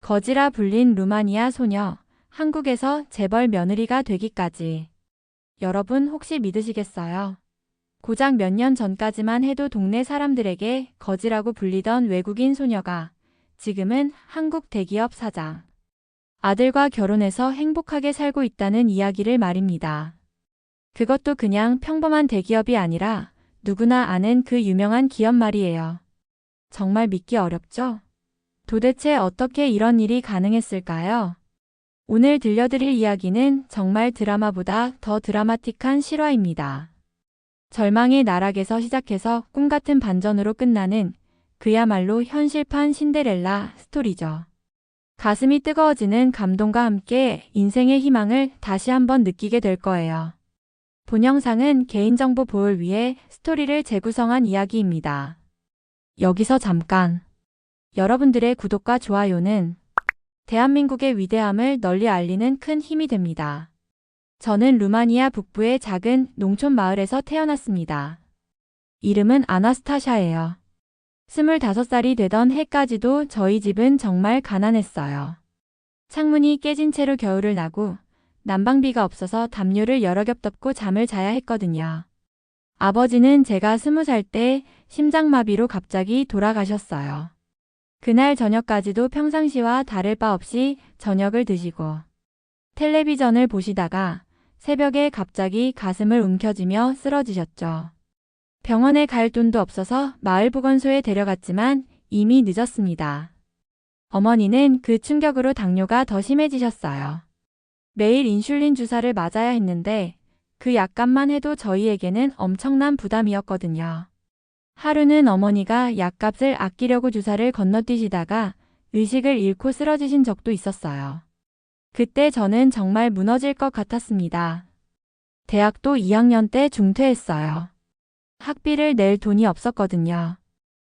거지라 불린 루마니아 소녀, 한국에서 재벌 며느리가 되기까지. 여러분 혹시 믿으시겠어요? 고작 몇 년 전까지만 해도 동네 사람들에게 거지라고 불리던 외국인 소녀가 지금은 한국 대기업 사장. 아들과 결혼해서 행복하게 살고 있다는 이야기를 말입니다. 그것도 그냥 평범한 대기업이 아니라 누구나 아는 그 유명한 기업 말이에요. 정말 믿기 어렵죠? 도대체 어떻게 이런 일이 가능했을까요? 오늘 들려드릴 이야기는 정말 드라마보다 더 드라마틱한 실화입니다. 절망의 나락에서 시작해서 꿈같은 반전으로 끝나는 그야말로 현실판 신데렐라 스토리죠. 가슴이 뜨거워지는 감동과 함께 인생의 희망을 다시 한번 느끼게 될 거예요. 본 영상은 개인정보 보호를 위해 스토리를 재구성한 이야기입니다. 여기서 잠깐. 여러분들의 구독과 좋아요는 대한민국의 위대함을 널리 알리는 큰 힘이 됩니다. 저는 루마니아 북부의 작은 농촌 마을에서 태어났습니다. 이름은 아나스타샤예요. 25살이 되던 해까지도 저희 집은 정말 가난했어요. 창문이 깨진 채로 겨울을 나고 난방비가 없어서 담요를 여러 겹 덮고 잠을 자야 했거든요. 아버지는 제가 20살 때 심장마비로 갑자기 돌아가셨어요. 그날 저녁까지도 평상시와 다를 바 없이 저녁을 드시고 텔레비전을 보시다가 새벽에 갑자기 가슴을 움켜쥐며 쓰러지셨죠. 병원에 갈 돈도 없어서 마을보건소에 데려갔지만 이미 늦었습니다. 어머니는 그 충격으로 당뇨가 더 심해지셨어요. 매일 인슐린 주사를 맞아야 했는데 그 약값만 해도 저희에게는 엄청난 부담이었거든요. 하루는 어머니가 약값을 아끼려고 주사를 건너뛰시다가 의식을 잃고 쓰러지신 적도 있었어요. 그때 저는 정말 무너질 것 같았습니다. 대학도 2학년 때 중퇴했어요. 학비를 낼 돈이 없었거든요.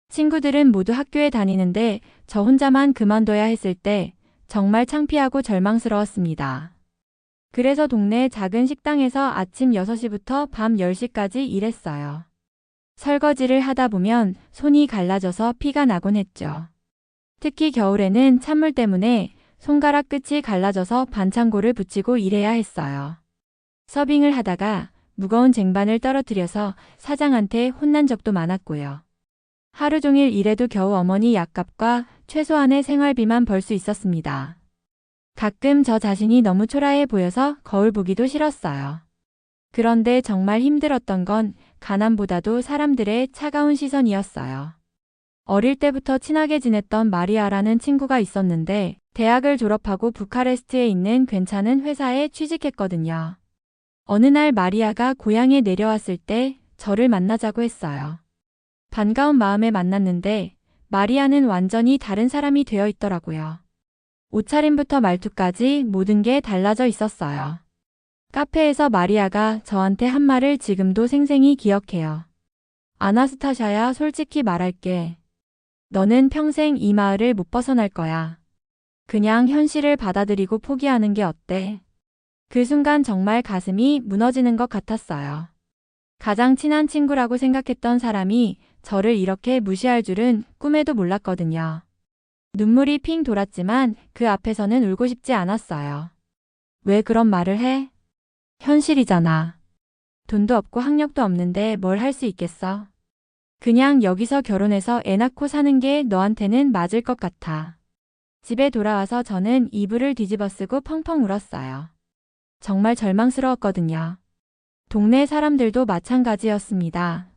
친구들은 모두 학교에 다니는데 저 혼자만 그만둬야 했을 때 정말 창피하고 절망스러웠습니다. 그래서 동네 작은 식당에서 아침 6시부터 밤 10시까지 일했어요. 설거지를 하다 보면 손이 갈라져서 피가 나곤 했죠. 특히 겨울에는 찬물 때문에 손가락 끝이 갈라져서 반창고를 붙이고 일해야 했어요. 서빙을 하다가 무거운 쟁반을 떨어뜨려서 사장한테 혼난 적도 많았고요. 하루 종일 일해도 겨우 어머니 약값과 최소한의 생활비만 벌 수 있었습니다. 가끔 저 자신이 너무 초라해 보여서 거울 보기도 싫었어요. 그런데 정말 힘들었던 건 가난보다도 사람들의 차가운 시선이었어요. 어릴 때부터 친하게 지냈던 마리아라는 친구가 있었는데 대학을 졸업하고 부카레스트에 있는 괜찮은 회사에 취직했거든요. 어느 날 마리아가 고향에 내려왔을 때 저를 만나자고 했어요. 반가운 마음에 만났는데 마리아는 완전히 다른 사람이 되어 있더라고요. 옷차림부터 말투까지 모든 게 달라져 있었어요. 카페에서 마리아가 저한테 한 말을 지금도 생생히 기억해요. 아나스타샤야, 솔직히 말할게. 너는 평생 이 마을을 못 벗어날 거야. 그냥 현실을 받아들이고 포기하는 게 어때? 그 순간 정말 가슴이 무너지는 것 같았어요. 가장 친한 친구라고 생각했던 사람이 저를 이렇게 무시할 줄은 꿈에도 몰랐거든요. 눈물이 핑 돌았지만 그 앞에서는 울고 싶지 않았어요. 왜 그런 말을 해? 현실이잖아. 돈도 없고 학력도 없는데 뭘 할 수 있겠어? 그냥 여기서 결혼해서 애 낳고 사는 게 너한테는 맞을 것 같아. 집에 돌아와서 저는 이불을 뒤집어쓰고 펑펑 울었어요. 정말 절망스러웠거든요. 동네 사람들도 마찬가지였습니다.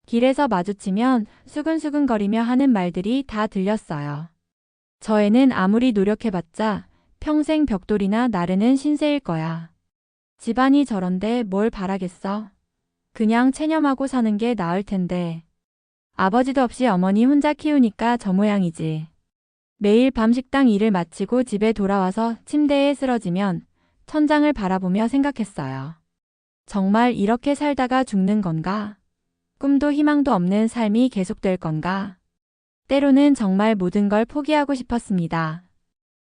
길에서 마주치면 수근수근거리며 하는 말들이 다 들렸어요. 저 애는 아무리 노력해봤자 평생 벽돌이나 나르는 신세일 거야. 집안이 저런데 뭘 바라겠어? 그냥 체념하고 사는 게 나을 텐데. 아버지도 없이 어머니 혼자 키우니까 저 모양이지. 매일 밤 식당 일을 마치고 집에 돌아와서 침대에 쓰러지면 천장을 바라보며 생각했어요. 정말 이렇게 살다가 죽는 건가? 꿈도 희망도 없는 삶이 계속될 건가? 때로는 정말 모든 걸 포기하고 싶었습니다.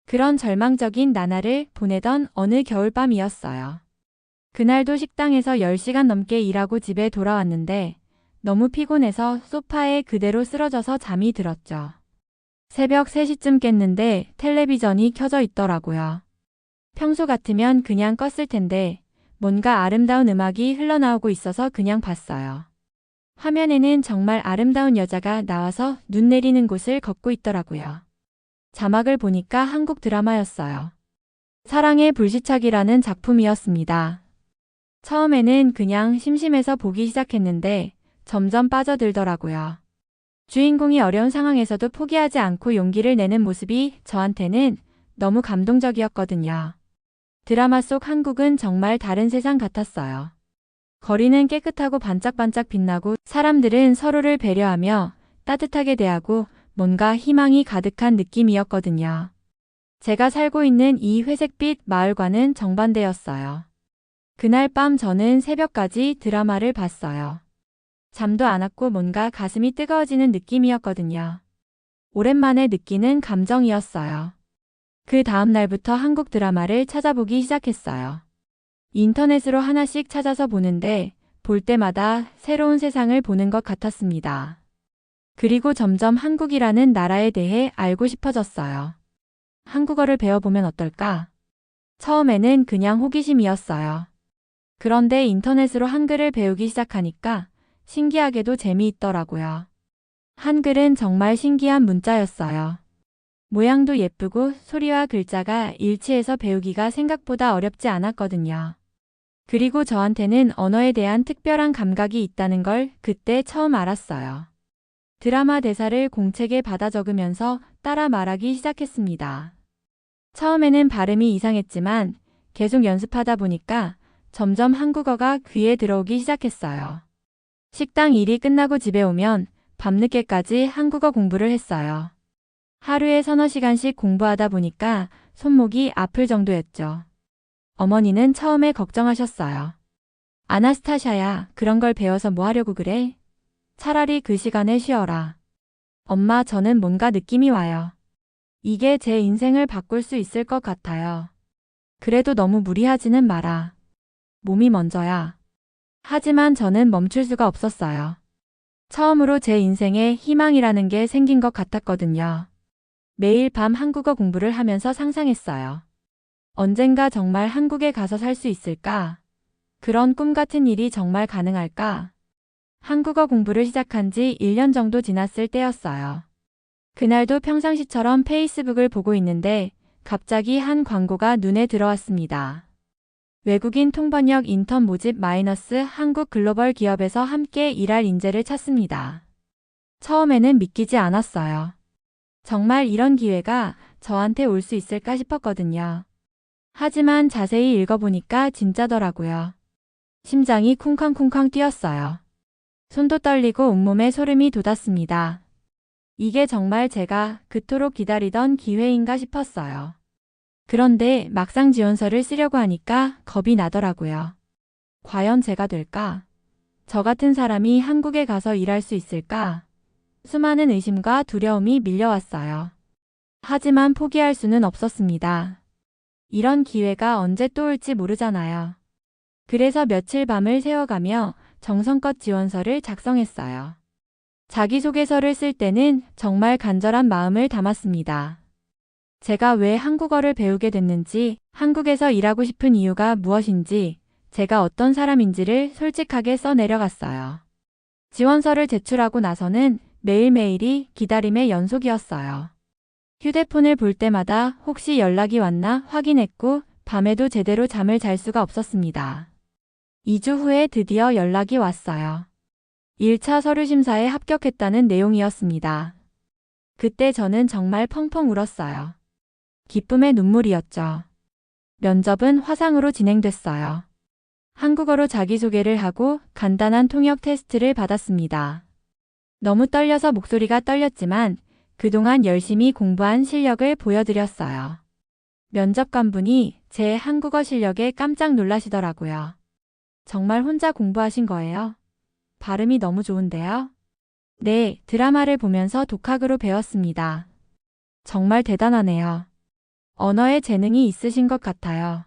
그런 절망적인 나날을 보내던 어느 겨울밤이었어요. 그날도 식당에서 10시간 넘게 일하고 집에 돌아왔는데 너무 피곤해서 소파에 그대로 쓰러져서 잠이 들었죠. 새벽 3시쯤 깼는데 텔레비전이 켜져 있더라고요. 평소 같으면 그냥 껐을 텐데 뭔가 아름다운 음악이 흘러나오고 있어서 그냥 봤어요. 화면에는 정말 아름다운 여자가 나와서 눈 내리는 곳을 걷고 있더라고요. 자막을 보니까 한국 드라마였어요. 사랑의 불시착이라는 작품이었습니다. 처음에는 그냥 심심해서 보기 시작했는데 점점 빠져들더라고요. 주인공이 어려운 상황에서도 포기하지 않고 용기를 내는 모습이 저한테는 너무 감동적이었거든요. 드라마 속 한국은 정말 다른 세상 같았어요. 거리는 깨끗하고 반짝반짝 빛나고 사람들은 서로를 배려하며 따뜻하게 대하고 뭔가 희망이 가득한 느낌이었거든요. 제가 살고 있는 이 회색빛 마을과는 정반대였어요. 그날 밤 저는 새벽까지 드라마를 봤어요. 잠도 안 왔고 뭔가 가슴이 뜨거워지는 느낌이었거든요. 오랜만에 느끼는 감정이었어요. 그 다음 날부터 한국 드라마를 찾아보기 시작했어요. 인터넷으로 하나씩 찾아서 보는데 볼 때마다 새로운 세상을 보는 것 같았습니다. 그리고 점점 한국이라는 나라에 대해 알고 싶어졌어요. 한국어를 배워보면 어떨까? 처음에는 그냥 호기심이었어요. 그런데 인터넷으로 한글을 배우기 시작하니까 신기하게도 재미있더라고요. 한글은 정말 신기한 문자였어요. 모양도 예쁘고 소리와 글자가 일치해서 배우기가 생각보다 어렵지 않았거든요. 그리고 저한테는 언어에 대한 특별한 감각이 있다는 걸 그때 처음 알았어요. 드라마 대사를 공책에 받아 적으면서 따라 말하기 시작했습니다. 처음에는 발음이 이상했지만 계속 연습하다 보니까 점점 한국어가 귀에 들어오기 시작했어요. 식당 일이 끝나고 집에 오면 밤늦게까지 한국어 공부를 했어요. 하루에 서너 시간씩 공부하다 보니까 손목이 아플 정도였죠. 어머니는 처음에 걱정하셨어요. 아나스타샤야, 그런 걸 배워서 뭐 하려고 그래? 차라리 그 시간에 쉬어라. 엄마, 저는 뭔가 느낌이 와요. 이게 제 인생을 바꿀 수 있을 것 같아요. 그래도 너무 무리하지는 마라. 몸이 먼저야. 하지만 저는 멈출 수가 없었어요. 처음으로 제 인생에 희망이라는 게 생긴 것 같았거든요. 매일 밤 한국어 공부를 하면서 상상했어요. 언젠가 정말 한국에 가서 살 수 있을까? 그런 꿈 같은 일이 정말 가능할까? 한국어 공부를 시작한 지 1년 정도 지났을 때였어요. 그날도 평상시처럼 페이스북을 보고 있는데 갑자기 한 광고가 눈에 들어왔습니다. 외국인 통번역 인턴 모집 마이너스 한국 글로벌 기업에서 함께 일할 인재를 찾습니다. 처음에는 믿기지 않았어요. 정말 이런 기회가 저한테 올 수 있을까 싶었거든요. 하지만 자세히 읽어보니까 진짜더라고요. 심장이 쿵쾅쿵쾅 뛰었어요. 손도 떨리고 온몸에 소름이 돋았습니다. 이게 정말 제가 그토록 기다리던 기회인가 싶었어요. 그런데 막상 지원서를 쓰려고 하니까 겁이 나더라고요. 과연 제가 될까? 저 같은 사람이 한국에 가서 일할 수 있을까? 수많은 의심과 두려움이 밀려왔어요. 하지만 포기할 수는 없었습니다. 이런 기회가 언제 또 올지 모르잖아요. 그래서 며칠 밤을 새워가며 정성껏 지원서를 작성했어요. 자기소개서를 쓸 때는 정말 간절한 마음을 담았습니다. 제가 왜 한국어를 배우게 됐는지, 한국에서 일하고 싶은 이유가 무엇인지, 제가 어떤 사람인지를 솔직하게 써내려갔어요. 지원서를 제출하고 나서는 매일매일이 기다림의 연속이었어요. 휴대폰을 볼 때마다 혹시 연락이 왔나 확인했고 밤에도 제대로 잠을 잘 수가 없었습니다. 2주 후에 드디어 연락이 왔어요. 1차 서류 심사에 합격했다는 내용이었습니다. 그때 저는 정말 펑펑 울었어요. 기쁨의 눈물이었죠. 면접은 화상으로 진행됐어요. 한국어로 자기소개를 하고 간단한 통역 테스트를 받았습니다. 너무 떨려서 목소리가 떨렸지만 그동안 열심히 공부한 실력을 보여드렸어요. 면접관분이 제 한국어 실력에 깜짝 놀라시더라고요. 정말 혼자 공부하신 거예요? 발음이 너무 좋은데요? 네, 드라마를 보면서 독학으로 배웠습니다. 정말 대단하네요. 언어에 재능이 있으신 것 같아요.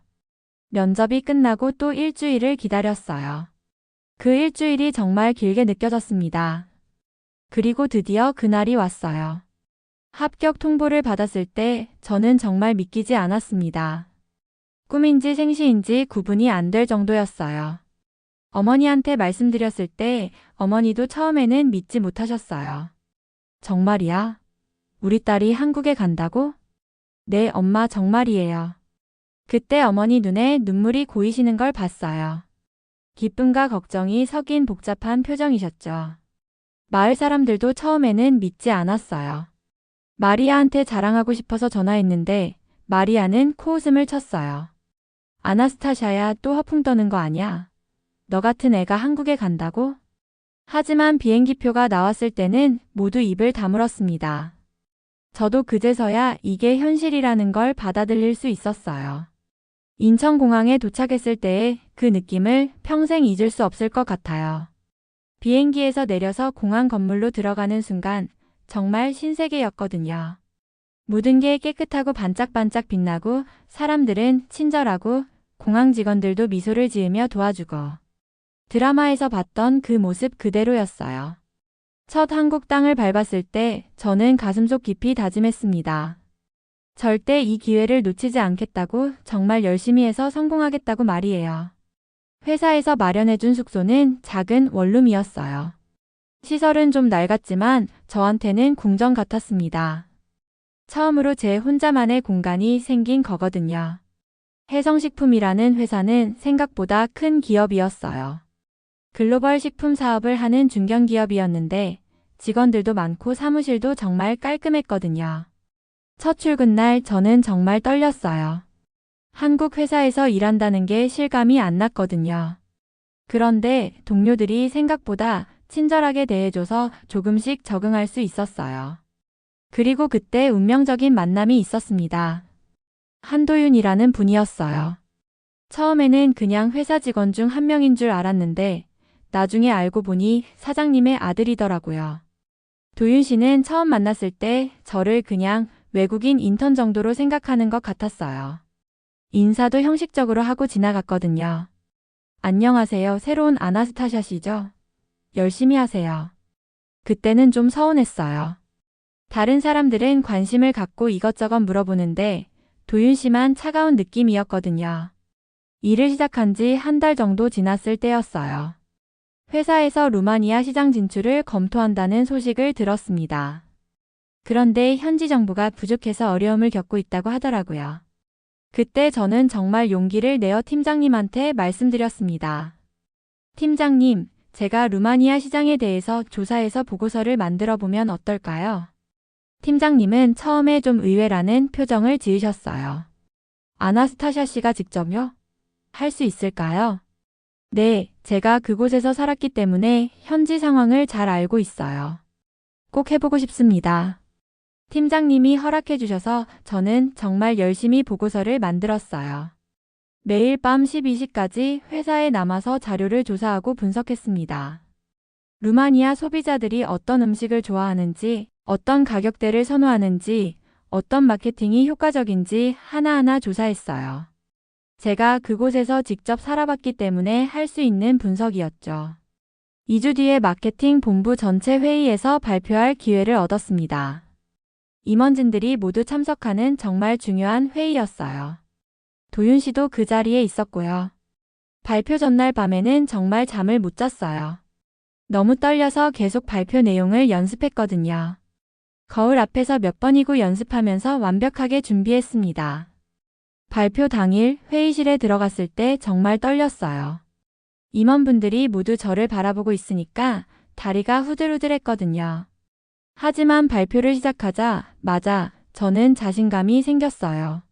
면접이 끝나고 또 일주일을 기다렸어요. 그 일주일이 정말 길게 느껴졌습니다. 그리고 드디어 그날이 왔어요. 합격 통보를 받았을 때 저는 정말 믿기지 않았습니다. 꿈인지 생시인지 구분이 안 될 정도였어요. 어머니한테 말씀드렸을 때 어머니도 처음에는 믿지 못하셨어요. 정말이야? 우리 딸이 한국에 간다고? 네, 엄마 정말이에요. 그때 어머니 눈에 눈물이 고이시는 걸 봤어요. 기쁨과 걱정이 섞인 복잡한 표정이셨죠. 마을 사람들도 처음에는 믿지 않았어요. 마리아한테 자랑하고 싶어서 전화했는데 마리아는 코웃음을 쳤어요. 아나스타샤야, 또 허풍 떠는 거 아니야? 너 같은 애가 한국에 간다고? 하지만 비행기표가 나왔을 때는 모두 입을 다물었습니다. 저도 그제서야 이게 현실이라는 걸 받아들일 수 있었어요. 인천공항에 도착했을 때의 그 느낌을 평생 잊을 수 없을 것 같아요. 비행기에서 내려서 공항 건물로 들어가는 순간 정말 신세계였거든요. 모든 게 깨끗하고 반짝반짝 빛나고 사람들은 친절하고 공항 직원들도 미소를 지으며 도와주고 드라마에서 봤던 그 모습 그대로였어요. 첫 한국 땅을 밟았을 때 저는 가슴속 깊이 다짐했습니다. 절대 이 기회를 놓치지 않겠다고, 정말 열심히 해서 성공하겠다고 말이에요. 회사에서 마련해준 숙소는 작은 원룸이었어요. 시설은 좀 낡았지만 저한테는 궁전 같았습니다. 처음으로 제 혼자만의 공간이 생긴 거거든요. 혜성식품이라는 회사는 생각보다 큰 기업이었어요. 글로벌 식품 사업을 하는 중견기업이었는데 직원들도 많고 사무실도 정말 깔끔했거든요. 첫 출근 날 저는 정말 떨렸어요. 한국 회사에서 일한다는 게 실감이 안 났거든요. 그런데 동료들이 생각보다 친절하게 대해줘서 조금씩 적응할 수 있었어요. 그리고 그때 운명적인 만남이 있었습니다. 한도윤이라는 분이었어요. 처음에는 그냥 회사 직원 중 한 명인 줄 알았는데 나중에 알고 보니 사장님의 아들이더라고요. 도윤 씨는 처음 만났을 때 저를 그냥 외국인 인턴 정도로 생각하는 것 같았어요. 인사도 형식적으로 하고 지나갔거든요. 안녕하세요. 새로운 아나스타샤 씨죠? 열심히 하세요. 그때는 좀 서운했어요. 다른 사람들은 관심을 갖고 이것저것 물어보는데 도윤 씨만 차가운 느낌이었거든요. 일을 시작한 지 한 달 정도 지났을 때였어요. 회사에서 루마니아 시장 진출을 검토한다는 소식을 들었습니다. 그런데 현지 정부가 부족해서 어려움을 겪고 있다고 하더라고요. 그때 저는 정말 용기를 내어 팀장님한테 말씀드렸습니다. 팀장님, 제가 루마니아 시장에 대해서 조사해서 보고서를 만들어 보면 어떨까요? 팀장님은 처음에 좀 의외라는 표정을 지으셨어요. 아나스타샤 씨가 직접요? 할 수 있을까요? 네, 제가 그곳에서 살았기 때문에 현지 상황을 잘 알고 있어요. 꼭 해보고 싶습니다. 팀장님이 허락해 주셔서 저는 정말 열심히 보고서를 만들었어요. 매일 밤 12시까지 회사에 남아서 자료를 조사하고 분석했습니다. 루마니아 소비자들이 어떤 음식을 좋아하는지, 어떤 가격대를 선호하는지, 어떤 마케팅이 효과적인지 하나하나 조사했어요. 제가 그곳에서 직접 살아봤기 때문에 할 수 있는 분석이었죠. 2주 뒤에 마케팅 본부 전체 회의에서 발표할 기회를 얻었습니다. 임원진들이 모두 참석하는 정말 중요한 회의였어요. 도윤 씨도 그 자리에 있었고요. 발표 전날 밤에는 정말 잠을 못 잤어요. 너무 떨려서 계속 발표 내용을 연습했거든요. 거울 앞에서 몇 번이고 연습하면서 완벽하게 준비했습니다. 발표 당일 회의실에 들어갔을 때 정말 떨렸어요. 임원분들이 모두 저를 바라보고 있으니까 다리가 후들후들했거든요. 하지만 발표를 시작하자마자 저는 자신감이 생겼어요.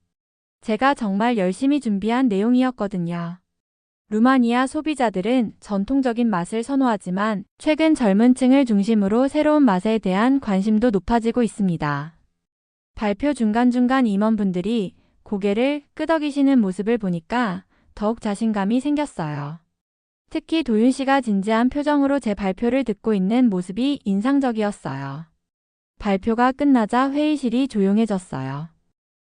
제가 정말 열심히 준비한 내용이었거든요. 루마니아 소비자들은 전통적인 맛을 선호하지만 최근 젊은 층을 중심으로 새로운 맛에 대한 관심도 높아지고 있습니다. 발표 중간중간 임원분들이 고개를 끄덕이시는 모습을 보니까 더욱 자신감이 생겼어요. 특히 도윤 씨가 진지한 표정으로 제 발표를 듣고 있는 모습이 인상적이었어요. 발표가 끝나자 회의실이 조용해졌어요.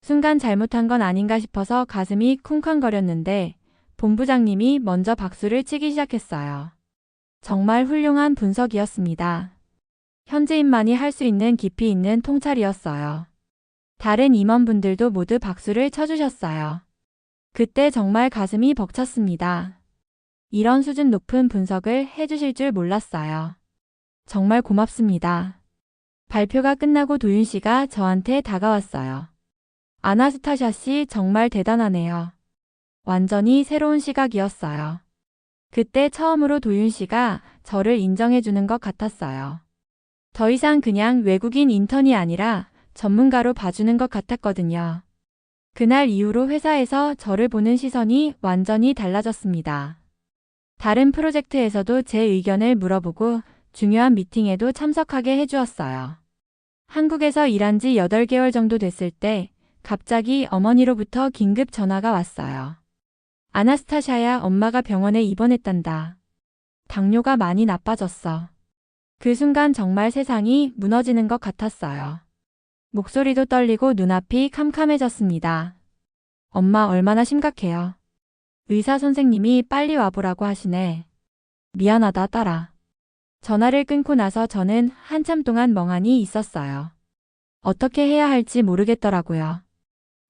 순간 잘못한 건 아닌가 싶어서 가슴이 쿵쾅거렸는데 본부장님이 먼저 박수를 치기 시작했어요. 정말 훌륭한 분석이었습니다. 현지인만이 할 수 있는 깊이 있는 통찰이었어요. 다른 임원분들도 모두 박수를 쳐주셨어요. 그때 정말 가슴이 벅찼습니다. 이런 수준 높은 분석을 해주실 줄 몰랐어요. 정말 고맙습니다. 발표가 끝나고 도윤 씨가 저한테 다가왔어요. 아나스타샤 씨 정말 대단하네요. 완전히 새로운 시각이었어요. 그때 처음으로 도윤 씨가 저를 인정해주는 것 같았어요. 더 이상 그냥 외국인 인턴이 아니라 전문가로 봐주는 것 같았거든요. 그날 이후로 회사에서 저를 보는 시선이 완전히 달라졌습니다. 다른 프로젝트에서도 제 의견을 물어보고 중요한 미팅에도 참석하게 해주었어요. 한국에서 일한 지 8개월 정도 됐을 때 갑자기 어머니로부터 긴급 전화가 왔어요. 아나스타샤야, 엄마가 병원에 입원했단다. 당뇨가 많이 나빠졌어. 그 순간 정말 세상이 무너지는 것 같았어요. 목소리도 떨리고 눈앞이 캄캄해졌습니다. 엄마 얼마나 심각해요? 의사 선생님이 빨리 와보라고 하시네. 미안하다, 딸아. 전화를 끊고 나서 저는 한참 동안 멍하니 있었어요. 어떻게 해야 할지 모르겠더라고요.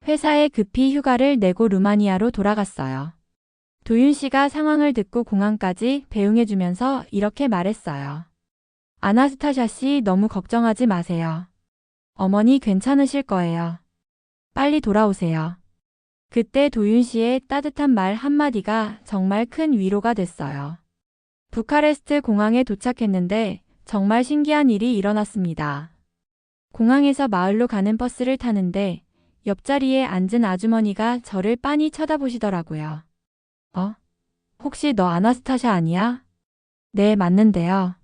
회사에 급히 휴가를 내고 루마니아로 돌아갔어요. 도윤 씨가 상황을 듣고 공항까지 배웅해주면서 이렇게 말했어요. 아나스타샤 씨, 너무 걱정하지 마세요. 어머니 괜찮으실 거예요. 빨리 돌아오세요. 그때 도윤 씨의 따뜻한 말 한마디가 정말 큰 위로가 됐어요. 부카레스트 공항에 도착했는데 정말 신기한 일이 일어났습니다. 공항에서 마을로 가는 버스를 타는데 옆자리에 앉은 아주머니가 저를 빤히 쳐다보시더라고요. 혹시 너 아나스타샤 아니야? 네, 맞는데요.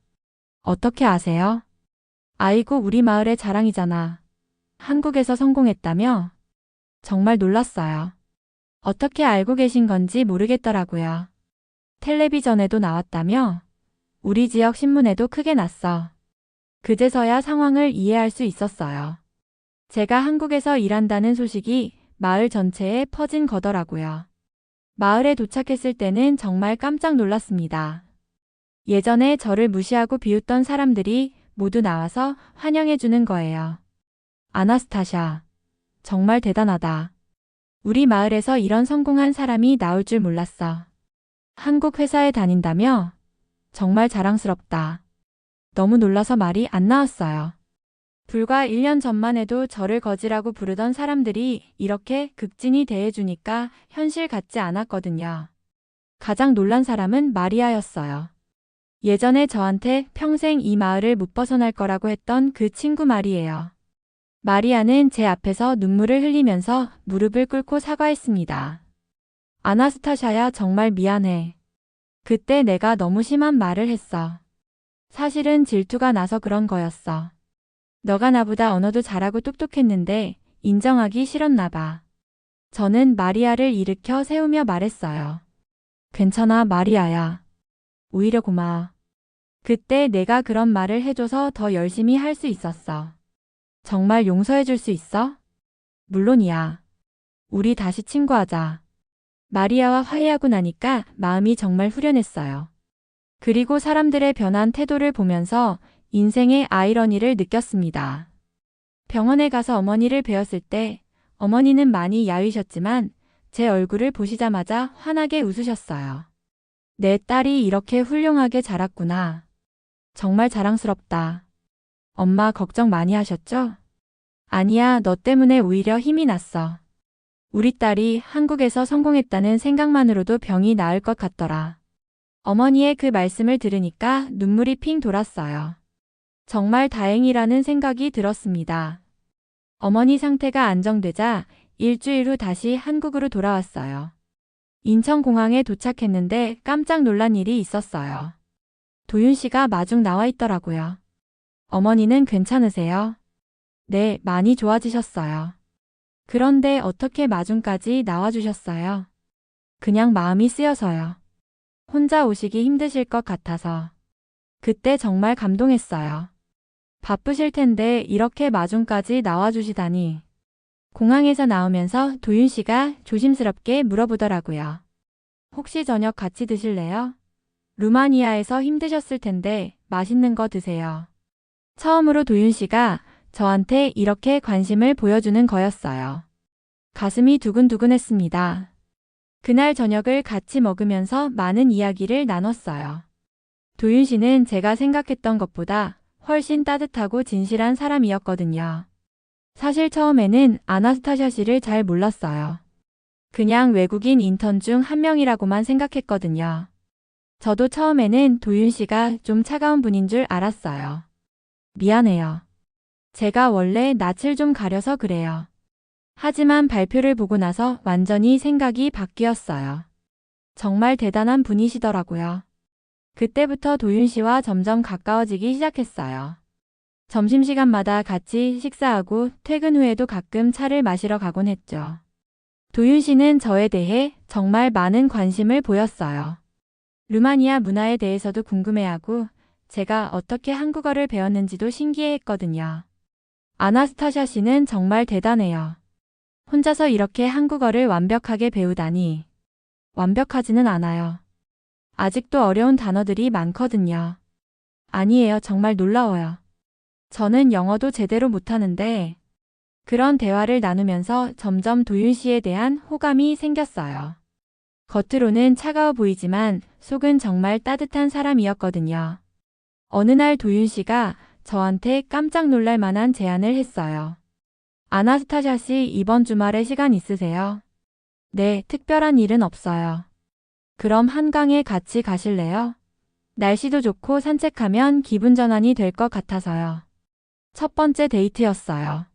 어떻게 아세요? 아이고, 우리 마을의 자랑이잖아. 한국에서 성공했다며? 정말 놀랐어요. 어떻게 알고 계신 건지 모르겠더라고요. 텔레비전에도 나왔다며? 우리 지역 신문에도 크게 났어. 그제서야 상황을 이해할 수 있었어요. 제가 한국에서 일한다는 소식이 마을 전체에 퍼진 거더라고요. 마을에 도착했을 때는 정말 깜짝 놀랐습니다. 예전에 저를 무시하고 비웃던 사람들이 모두 나와서 환영해주는 거예요. 아나스타샤, 정말 대단하다. 우리 마을에서 이런 성공한 사람이 나올 줄 몰랐어. 한국 회사에 다닌다며? 정말 자랑스럽다. 너무 놀라서 말이 안 나왔어요. 불과 1년 전만 해도 저를 거지라고 부르던 사람들이 이렇게 극진히 대해주니까 현실 같지 않았거든요. 가장 놀란 사람은 마리아였어요. 예전에 저한테 평생 이 마을을 못 벗어날 거라고 했던 그 친구 말이에요. 마리아는 제 앞에서 눈물을 흘리면서 무릎을 꿇고 사과했습니다. 아나스타샤야, 정말 미안해. 그때 내가 너무 심한 말을 했어. 사실은 질투가 나서 그런 거였어. 너가 나보다 언어도 잘하고 똑똑했는데 인정하기 싫었나 봐. 저는 마리아를 일으켜 세우며 말했어요. 괜찮아, 마리아야. 오히려 고마워. 그때 내가 그런 말을 해줘서 더 열심히 할 수 있었어. 정말 용서해 줄 수 있어? 물론이야. 우리 다시 친구하자. 마리아와 화해하고 나니까 마음이 정말 후련했어요. 그리고 사람들의 변한 태도를 보면서 인생의 아이러니를 느꼈습니다. 병원에 가서 어머니를 뵈었을 때 어머니는 많이 야위셨지만 제 얼굴을 보시자마자 환하게 웃으셨어요. 내 딸이 이렇게 훌륭하게 자랐구나. 정말 자랑스럽다. 엄마 걱정 많이 하셨죠? 아니야, 너 때문에 오히려 힘이 났어. 우리 딸이 한국에서 성공했다는 생각만으로도 병이 나을 것 같더라. 어머니의 그 말씀을 들으니까 눈물이 핑 돌았어요. 정말 다행이라는 생각이 들었습니다. 어머니 상태가 안정되자 일주일 후 다시 한국으로 돌아왔어요. 인천공항에 도착했는데 깜짝 놀란 일이 있었어요. 도윤 씨가 마중 나와 있더라고요. 어머니는 괜찮으세요? 네, 많이 좋아지셨어요. 그런데 어떻게 마중까지 나와주셨어요? 그냥 마음이 쓰여서요. 혼자 오시기 힘드실 것 같아서. 그때 정말 감동했어요. 바쁘실 텐데 이렇게 마중까지 나와주시다니. 공항에서 나오면서 도윤 씨가 조심스럽게 물어보더라고요. 혹시 저녁 같이 드실래요? 루마니아에서 힘드셨을 텐데 맛있는 거 드세요. 처음으로 도윤 씨가 저한테 이렇게 관심을 보여주는 거였어요. 가슴이 두근두근했습니다. 그날 저녁을 같이 먹으면서 많은 이야기를 나눴어요. 도윤 씨는 제가 생각했던 것보다 훨씬 따뜻하고 진실한 사람이었거든요. 사실 처음에는 아나스타샤 씨를 잘 몰랐어요. 그냥 외국인 인턴 중 한 명이라고만 생각했거든요. 저도 처음에는 도윤 씨가 좀 차가운 분인 줄 알았어요. 미안해요. 제가 원래 낯을 좀 가려서 그래요. 하지만 발표를 보고 나서 완전히 생각이 바뀌었어요. 정말 대단한 분이시더라고요. 그때부터 도윤 씨와 점점 가까워지기 시작했어요. 점심시간마다 같이 식사하고 퇴근 후에도 가끔 차를 마시러 가곤 했죠. 도윤 씨는 저에 대해 정말 많은 관심을 보였어요. 루마니아 문화에 대해서도 궁금해하고 제가 어떻게 한국어를 배웠는지도 신기해했거든요. 아나스타샤 씨는 정말 대단해요. 혼자서 이렇게 한국어를 완벽하게 배우다니. 완벽하지는 않아요. 아직도 어려운 단어들이 많거든요. 아니에요. 정말 놀라워요. 저는 영어도 제대로 못하는데 그런 대화를 나누면서 점점 도윤 씨에 대한 호감이 생겼어요. 겉으로는 차가워 보이지만 속은 정말 따뜻한 사람이었거든요. 어느 날 도윤 씨가 저한테 깜짝 놀랄 만한 제안을 했어요. 아나스타샤 씨, 이번 주말에 시간 있으세요? 네, 특별한 일은 없어요. 그럼 한강에 같이 가실래요? 날씨도 좋고 산책하면 기분 전환이 될 것 같아서요. 첫 번째 데이트였어요.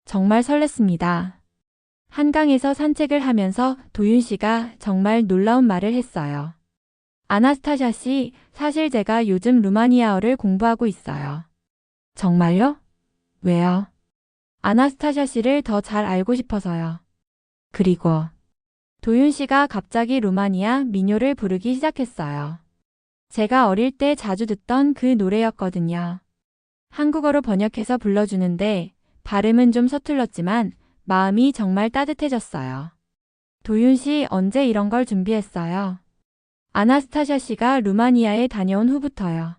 정말 설렜습니다. 한강에서 산책을 하면서 도윤 씨가 정말 놀라운 말을 했어요. 아나스타샤 씨, 사실 제가 요즘 루마니아어를 공부하고 있어요. 정말요? 왜요? 아나스타샤 씨를 더 잘 알고 싶어서요. 그리고 도윤 씨가 갑자기 루마니아 민요를 부르기 시작했어요. 제가 어릴 때 자주 듣던 그 노래였거든요. 한국어로 번역해서 불러주는데 발음은 좀 서툴렀지만 마음이 정말 따뜻해졌어요. 도윤 씨, 언제 이런 걸 준비했어요? 아나스타샤 씨가 루마니아에 다녀온 후부터요.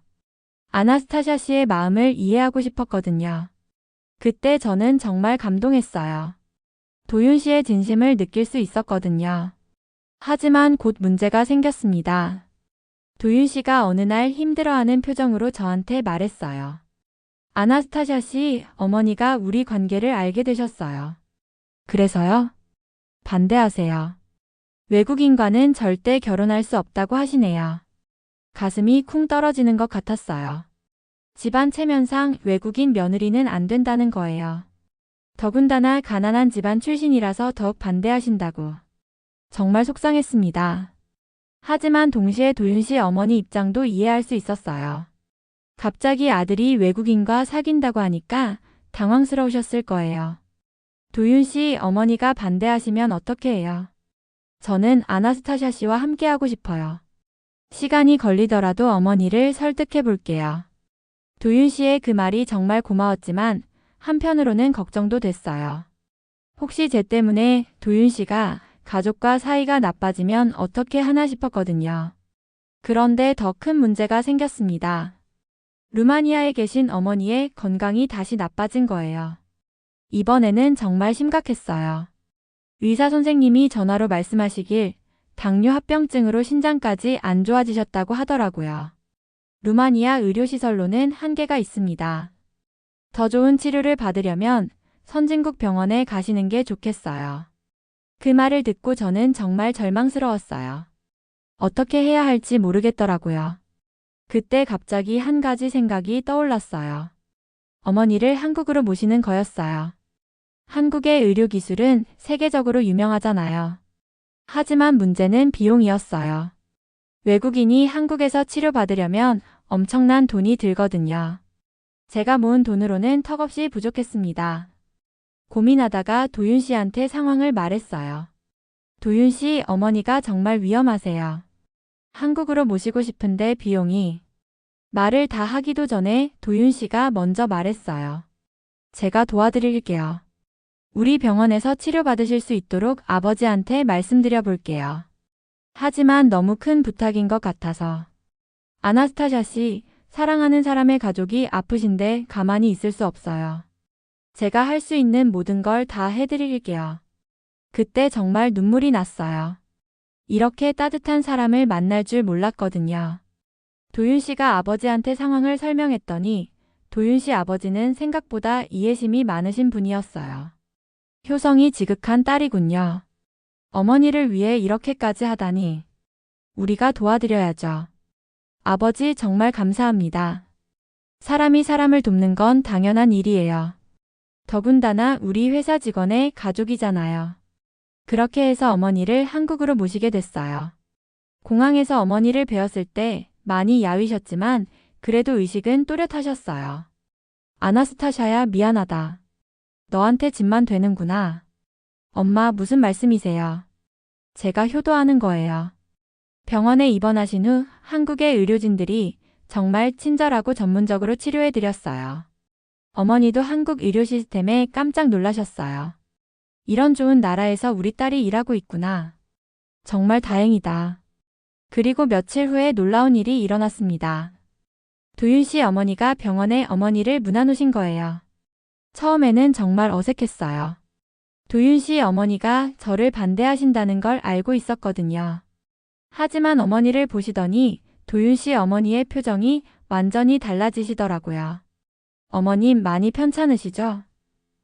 아나스타샤 씨의 마음을 이해하고 싶었거든요. 그때 저는 정말 감동했어요. 도윤 씨의 진심을 느낄 수 있었거든요. 하지만 곧 문제가 생겼습니다. 도윤 씨가 어느 날 힘들어하는 표정으로 저한테 말했어요. 아나스타샤 씨, 어머니가 우리 관계를 알게 되셨어요. 그래서요? 반대하세요. 외국인과는 절대 결혼할 수 없다고 하시네요. 가슴이 쿵 떨어지는 것 같았어요. 집안 체면상 외국인 며느리는 안 된다는 거예요. 더군다나 가난한 집안 출신이라서 더욱 반대하신다고. 정말 속상했습니다. 하지만 동시에 도윤 씨 어머니 입장도 이해할 수 있었어요. 갑자기 아들이 외국인과 사귄다고 하니까 당황스러우셨을 거예요. 도윤 씨 어머니가 반대하시면 어떻게 해요? 저는 아나스타샤 씨와 함께하고 싶어요. 시간이 걸리더라도 어머니를 설득해 볼게요. 도윤 씨의 그 말이 정말 고마웠지만 한편으로는 걱정도 됐어요. 혹시 제 때문에 도윤 씨가 가족과 사이가 나빠지면 어떻게 하나 싶었거든요. 그런데 더 큰 문제가 생겼습니다. 루마니아에 계신 어머니의 건강이 다시 나빠진 거예요. 이번에는 정말 심각했어요. 의사 선생님이 전화로 말씀하시길 당뇨 합병증으로 신장까지 안 좋아지셨다고 하더라고요. 루마니아 의료시설로는 한계가 있습니다. 더 좋은 치료를 받으려면 선진국 병원에 가시는 게 좋겠어요. 그 말을 듣고 저는 정말 절망스러웠어요. 어떻게 해야 할지 모르겠더라고요. 그때 갑자기 한 가지 생각이 떠올랐어요. 어머니를 한국으로 모시는 거였어요. 한국의 의료기술은 세계적으로 유명하잖아요. 하지만 문제는 비용이었어요. 외국인이 한국에서 치료받으려면 엄청난 돈이 들거든요. 제가 모은 돈으로는 턱없이 부족했습니다. 고민하다가 도윤 씨한테 상황을 말했어요. 도윤 씨, 어머니가 정말 위험하세요. 한국으로 모시고 싶은데 비용이... 말을 다 하기도 전에 도윤 씨가 먼저 말했어요. 제가 도와드릴게요. 우리 병원에서 치료받으실 수 있도록 아버지한테 말씀드려 볼게요. 하지만 너무 큰 부탁인 것 같아서. 아나스타샤 씨, 사랑하는 사람의 가족이 아프신데 가만히 있을 수 없어요. 제가 할 수 있는 모든 걸 다 해드릴게요. 그때 정말 눈물이 났어요. 이렇게 따뜻한 사람을 만날 줄 몰랐거든요. 도윤 씨가 아버지한테 상황을 설명했더니 도윤 씨 아버지는 생각보다 이해심이 많으신 분이었어요. 효성이 지극한 딸이군요. 어머니를 위해 이렇게까지 하다니. 우리가 도와드려야죠. 아버지 정말 감사합니다. 사람이 사람을 돕는 건 당연한 일이에요. 더군다나 우리 회사 직원의 가족이잖아요. 그렇게 해서 어머니를 한국으로 모시게 됐어요. 공항에서 어머니를 뵈었을 때 많이 야위셨지만 그래도 의식은 또렷하셨어요. 아나스타샤야 미안하다. 너한테 짐만 되는구나. 엄마 무슨 말씀이세요? 제가 효도하는 거예요. 병원에 입원하신 후 한국의 의료진들이 정말 친절하고 전문적으로 치료해드렸어요. 어머니도 한국 의료 시스템에 깜짝 놀라셨어요. 이런 좋은 나라에서 우리 딸이 일하고 있구나. 정말 다행이다. 그리고 며칠 후에 놀라운 일이 일어났습니다. 도윤 씨 어머니가 병원에 어머니를 묻어놓으신 거예요. 처음에는 정말 어색했어요. 도윤 씨 어머니가 저를 반대하신다는 걸 알고 있었거든요. 하지만 어머니를 보시더니 도윤 씨 어머니의 표정이 완전히 달라지시더라고요. 어머님 많이 편찮으시죠?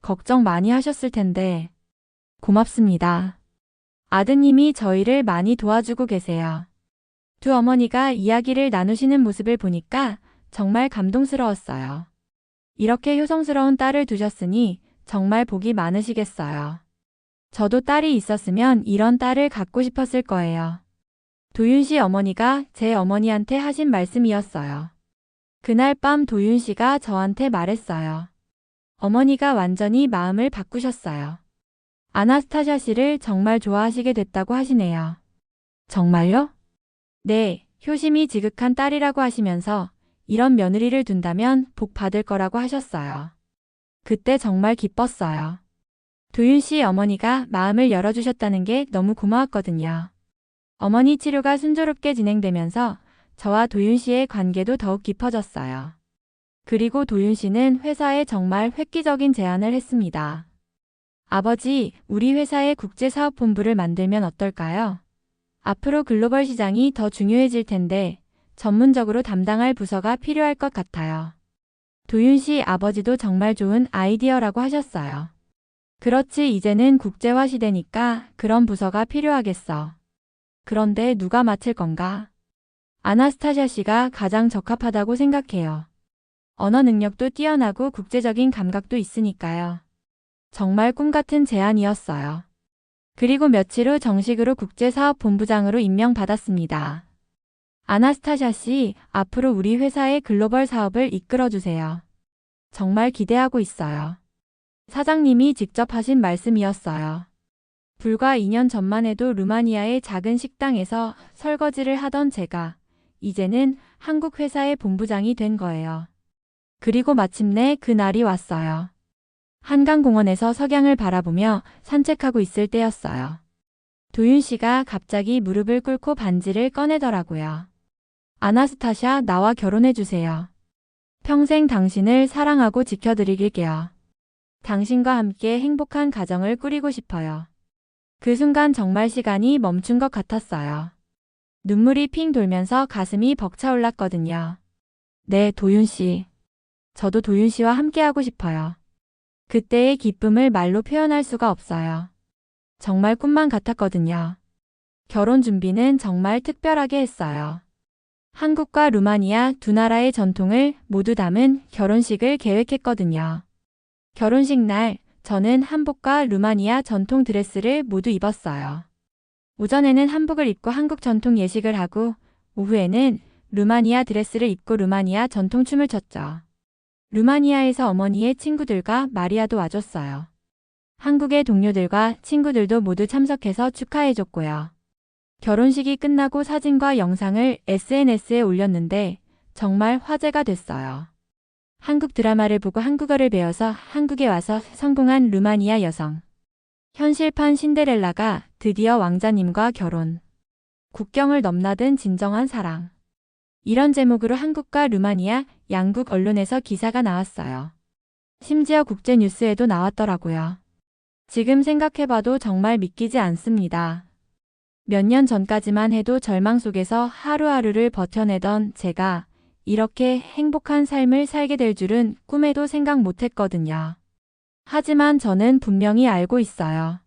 걱정 많이 하셨을 텐데. 고맙습니다. 아드님이 저희를 많이 도와주고 계세요. 두 어머니가 이야기를 나누시는 모습을 보니까 정말 감동스러웠어요. 이렇게 효성스러운 딸을 두셨으니 정말 복이 많으시겠어요. 저도 딸이 있었으면 이런 딸을 갖고 싶었을 거예요. 도윤 씨 어머니가 제 어머니한테 하신 말씀이었어요. 그날 밤 도윤 씨가 저한테 말했어요. 어머니가 완전히 마음을 바꾸셨어요. 아나스타샤 씨를 정말 좋아하시게 됐다고 하시네요. 정말요? 네, 효심이 지극한 딸이라고 하시면서 이런 며느리를 둔다면 복 받을 거라고 하셨어요. 그때 정말 기뻤어요. 도윤 씨 어머니가 마음을 열어주셨다는 게 너무 고마웠거든요. 어머니 치료가 순조롭게 진행되면서 저와 도윤 씨의 관계도 더욱 깊어졌어요. 그리고 도윤 씨는 회사에 정말 획기적인 제안을 했습니다. 아버지, 우리 회사에 국제사업본부를 만들면 어떨까요? 앞으로 글로벌 시장이 더 중요해질 텐데 전문적으로 담당할 부서가 필요할 것 같아요. 도윤 씨 아버지도 정말 좋은 아이디어라고 하셨어요. 그렇지, 이제는 국제화 시대니까 그런 부서가 필요하겠어. 그런데 누가 맡을 건가? 아나스타샤 씨가 가장 적합하다고 생각해요. 언어 능력도 뛰어나고 국제적인 감각도 있으니까요. 정말 꿈같은 제안이었어요. 그리고 며칠 후 정식으로 국제사업본부장으로 임명받았습니다. 아나스타샤 씨, 앞으로 우리 회사의 글로벌 사업을 이끌어주세요. 정말 기대하고 있어요. 사장님이 직접 하신 말씀이었어요. 불과 2년 전만 해도 루마니아의 작은 식당에서 설거지를 하던 제가 이제는 한국 회사의 본부장이 된 거예요. 그리고 마침내 그 날이 왔어요. 한강공원에서 석양을 바라보며 산책하고 있을 때였어요. 도윤 씨가 갑자기 무릎을 꿇고 반지를 꺼내더라고요. 아나스타샤, 나와 결혼해주세요. 평생 당신을 사랑하고 지켜드릴게요. 당신과 함께 행복한 가정을 꾸리고 싶어요. 그 순간 정말 시간이 멈춘 것 같았어요. 눈물이 핑 돌면서 가슴이 벅차올랐거든요. 네, 도윤 씨. 저도 도윤 씨와 함께하고 싶어요. 그때의 기쁨을 말로 표현할 수가 없어요. 정말 꿈만 같았거든요. 결혼 준비는 정말 특별하게 했어요. 한국과 루마니아 두 나라의 전통을 모두 담은 결혼식을 계획했거든요. 결혼식 날 저는 한복과 루마니아 전통 드레스를 모두 입었어요. 오전에는 한복을 입고 한국 전통 예식을 하고 오후에는 루마니아 드레스를 입고 루마니아 전통 춤을 췄죠. 루마니아에서 어머니의 친구들과 마리아도 와줬어요. 한국의 동료들과 친구들도 모두 참석해서 축하해줬고요. 결혼식이 끝나고 사진과 영상을 SNS에 올렸는데 정말 화제가 됐어요. 한국 드라마를 보고 한국어를 배워서 한국에 와서 성공한 루마니아 여성. 현실판 신데렐라가 드디어 왕자님과 결혼. 국경을 넘나든 진정한 사랑. 이런 제목으로 한국과 루마니아 양국 언론에서 기사가 나왔어요. 심지어 국제뉴스에도 나왔더라고요. 지금 생각해봐도 정말 믿기지 않습니다. 몇 년 전까지만 해도 절망 속에서 하루하루를 버텨내던 제가 이렇게 행복한 삶을 살게 될 줄은 꿈에도 생각 못했거든요. 하지만 저는 분명히 알고 있어요.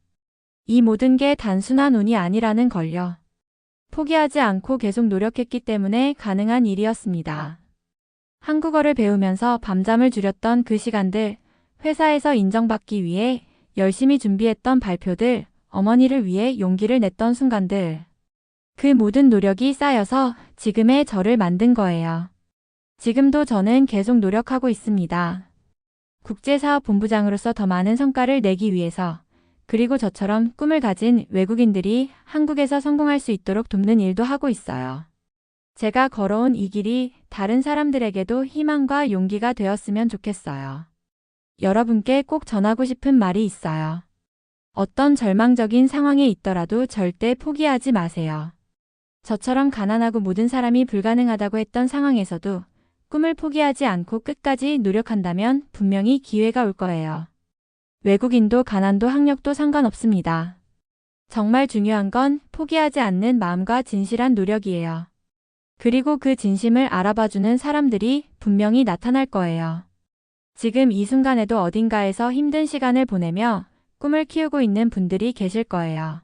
이 모든 게 단순한 운이 아니라는 걸요. 포기하지 않고 계속 노력했기 때문에 가능한 일이었습니다. 한국어를 배우면서 밤잠을 줄였던 그 시간들, 회사에서 인정받기 위해 열심히 준비했던 발표들, 어머니를 위해 용기를 냈던 순간들. 그 모든 노력이 쌓여서 지금의 저를 만든 거예요. 지금도 저는 계속 노력하고 있습니다. 국제사업본부장으로서 더 많은 성과를 내기 위해서, 그리고 저처럼 꿈을 가진 외국인들이 한국에서 성공할 수 있도록 돕는 일도 하고 있어요. 제가 걸어온 이 길이 다른 사람들에게도 희망과 용기가 되었으면 좋겠어요. 여러분께 꼭 전하고 싶은 말이 있어요. 어떤 절망적인 상황에 있더라도 절대 포기하지 마세요. 저처럼 가난하고 모든 사람이 불가능하다고 했던 상황에서도 꿈을 포기하지 않고 끝까지 노력한다면 분명히 기회가 올 거예요. 외국인도 가난도 학력도 상관없습니다. 정말 중요한 건 포기하지 않는 마음과 진실한 노력이에요. 그리고 그 진심을 알아봐주는 사람들이 분명히 나타날 거예요. 지금 이 순간에도 어딘가에서 힘든 시간을 보내며 꿈을 키우고 있는 분들이 계실 거예요.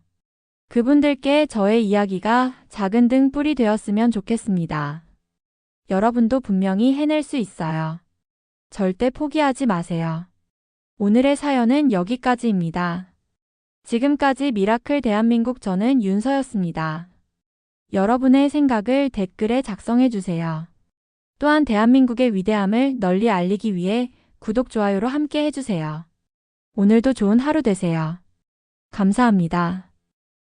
그분들께 저의 이야기가 작은 등불이 되었으면 좋겠습니다. 여러분도 분명히 해낼 수 있어요. 절대 포기하지 마세요. 오늘의 사연은 여기까지입니다. 지금까지 미라클 대한민국 저는 윤서였습니다. 여러분의 생각을 댓글에 작성해 주세요. 또한 대한민국의 위대함을 널리 알리기 위해 구독, 좋아요로 함께 해주세요. 오늘도 좋은 하루 되세요. 감사합니다.